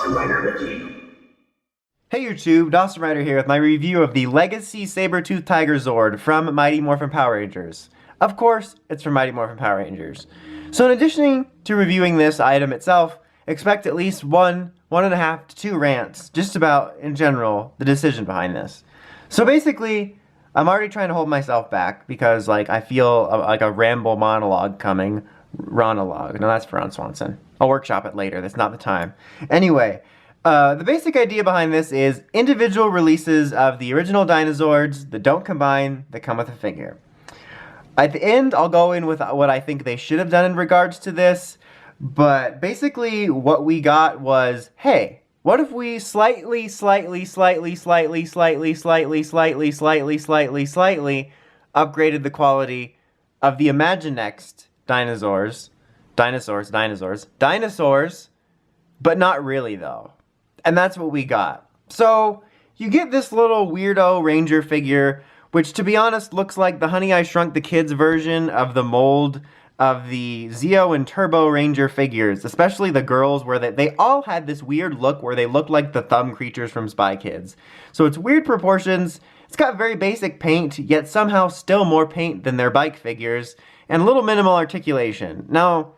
Dawson Rider Wiki. Hey YouTube, Dawson Rider here with my review of the Legacy Sabertooth Tiger Zord from Mighty Morphin Power Rangers. Of course, it's from Mighty Morphin Power Rangers. So in addition to reviewing this item itself, expect at least 1.5 to 2 rants, just about, in general, the decision behind this. So basically, I'm already trying to hold myself back because I feel like a ramble monologue coming. Ronologue. No, that's for Ron Swanson. I'll workshop it later. That's not the time. Anyway, the basic idea behind this is individual releases of the original Dinozords that don't combine, that come with a figure. At the end, I'll go in with what I think they should have done in regards to this, but basically what we got was, hey, what if we slightly upgraded the quality of the Imaginext dinosaurs, but not really though. And that's what we got. So you get this little Weirdo Ranger figure, which to be honest looks like the Honey I Shrunk the Kids version of the mold of the Zeo and Turbo Ranger figures, especially the girls, where they all had this weird look where they looked like the thumb creatures from Spy Kids. So it's weird proportions, it's got very basic paint, yet somehow still more paint than their bike figures, and a little minimal articulation. Now,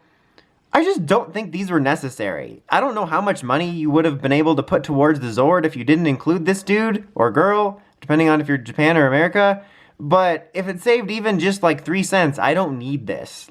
I just don't think these were necessary. I don't know how much money you would have been able to put towards the Zord if you didn't include this dude, or girl, depending on if you're Japan or America. But if it saved even just 3 cents, I don't need this.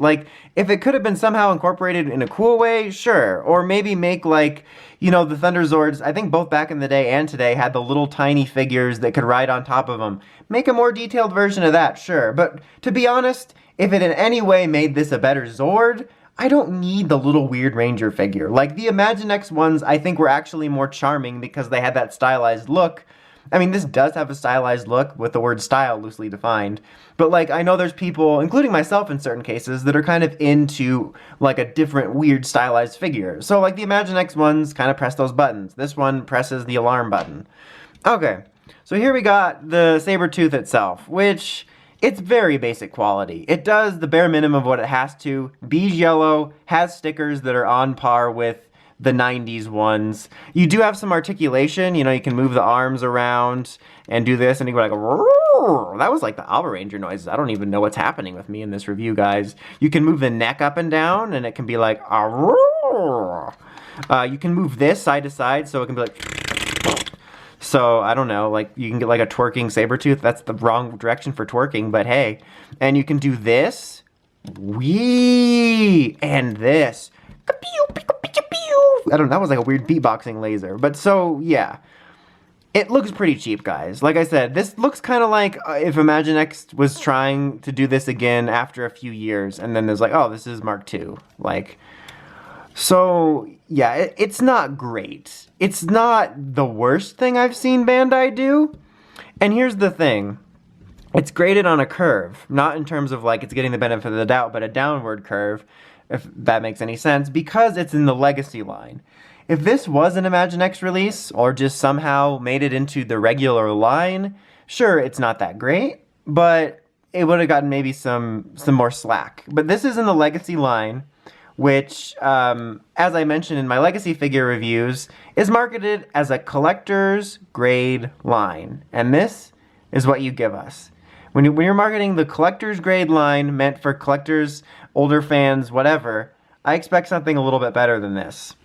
If it could have been somehow incorporated in a cool way, sure. Or maybe make the Thunder Zords, I think both back in the day and today, had the little tiny figures that could ride on top of them. Make a more detailed version of that, sure. But to be honest, if it in any way made this a better Zord, I don't need the little weird Ranger figure. The Imaginext ones, I think, were actually more charming because they had that stylized look. I mean, this does have a stylized look with the word style loosely defined. But I know there's people, including myself in certain cases, that are kind of into a different weird stylized figure. So the Imaginext ones kind of press those buttons. This one presses the alarm button. Okay, so here we got the Sabertooth itself, which it's very basic quality. It does the bare minimum of what it has to. Beige yellow, has stickers that are on par with the 90s ones. You do have some articulation, you can move the arms around and do this, and you go roar. That was like the Alba Ranger noises. I don't even know what's happening with me in this review, guys. You can move the neck up and down, and it can be like roar. You can move this side to side, so it can be like. So, I don't know, you can get a twerking Sabertooth. That's the wrong direction for twerking, but hey. And you can do this. Wee! And this. I don't know, that was a weird beatboxing laser. But so, yeah. It looks pretty cheap, guys. Like I said, this looks kind of like if Imaginext was trying to do this again after a few years. And then there's oh, this is Mark II. So, yeah, it's not great. It's not the worst thing I've seen Bandai do. And here's the thing. It's graded on a curve. Not in terms of it's getting the benefit of the doubt, but a downward curve, if that makes any sense, because it's in the Legacy line. If this was an Imaginext release, or just somehow made it into the regular line, sure, it's not that great, but it would have gotten maybe some more slack. But this is in the Legacy line, which, as I mentioned in my Legacy figure reviews, is marketed as a collector's grade line. And this is what you give us. When you're marketing the collector's grade line meant for collectors, older fans, whatever, I expect something a little bit better than this.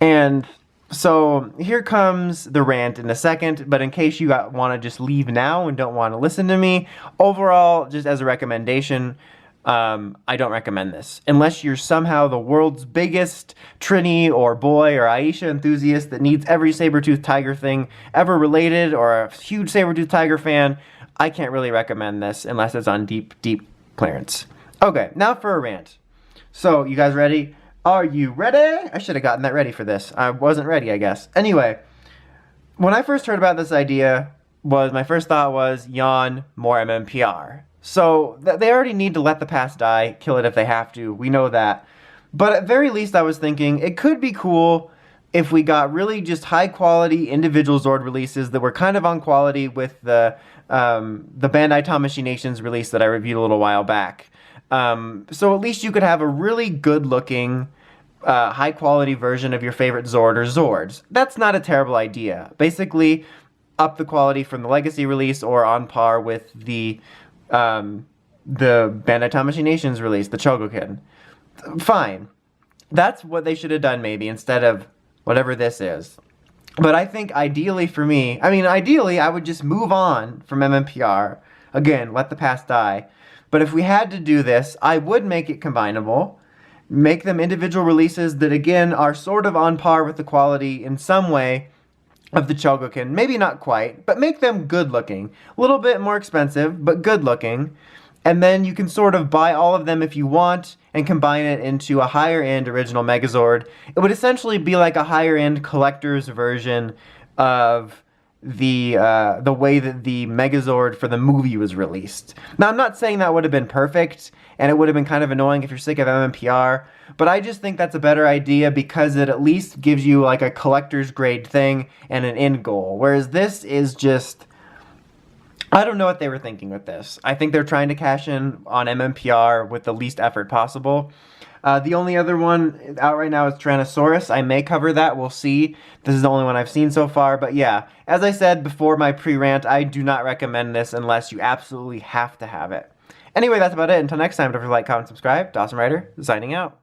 And so here comes the rant in a second, but in case you want to just leave now and don't want to listen to me, overall, just as a recommendation, I don't recommend this. Unless you're somehow the world's biggest Trini or Boy or Aisha enthusiast that needs every Sabertooth Tiger thing ever related, or a huge Sabertooth Tiger fan, I can't really recommend this unless it's on deep clearance. Okay, now for a rant. So, you guys ready? Are you ready? I should have gotten that ready for this. I wasn't ready, I guess. Anyway, when I first heard about this idea, my first thought was, yawn, more MMPR. So, they already need to let the past die, kill it if they have to, we know that. But at very least I was thinking, it could be cool if we got really just high quality individual Zord releases that were kind of on quality with the Bandai Tamashii Nations release that I reviewed a little while back. So at least you could have a really good looking high quality version of your favorite Zord or Zords. That's not a terrible idea. Basically, up the quality from the Legacy release or on par with the Bandai Tamashii Nations release, the Chogokin. Fine. That's what they should have done maybe instead of whatever this is. But I think ideally for me, ideally I would just move on from MMPR. Again, let the past die. But if we had to do this, I would make it combinable. Make them individual releases that, again, are sort of on par with the quality in some way of the Chogokin. Maybe not quite, but make them good looking. A little bit more expensive, but good looking. And then you can sort of buy all of them if you want and combine it into a higher end original Megazord. It would essentially be like a higher end collector's version of the way that the Megazord for the movie was released. Now, I'm not saying that would have been perfect, and it would have been kind of annoying if you're sick of MMPR, but I just think that's a better idea because it at least gives you like a collector's grade thing and an end goal, whereas this is just... I don't know what they were thinking with this. I think they're trying to cash in on MMPR with the least effort possible. The only other one out right now is Tyrannosaurus. I may cover that. We'll see. This is the only one I've seen so far. But yeah, as I said before my pre-rant, I do not recommend this unless you absolutely have to have it. Anyway, that's about it. Until next time, don't forget to like, comment, subscribe. Dawson Ryder, signing out.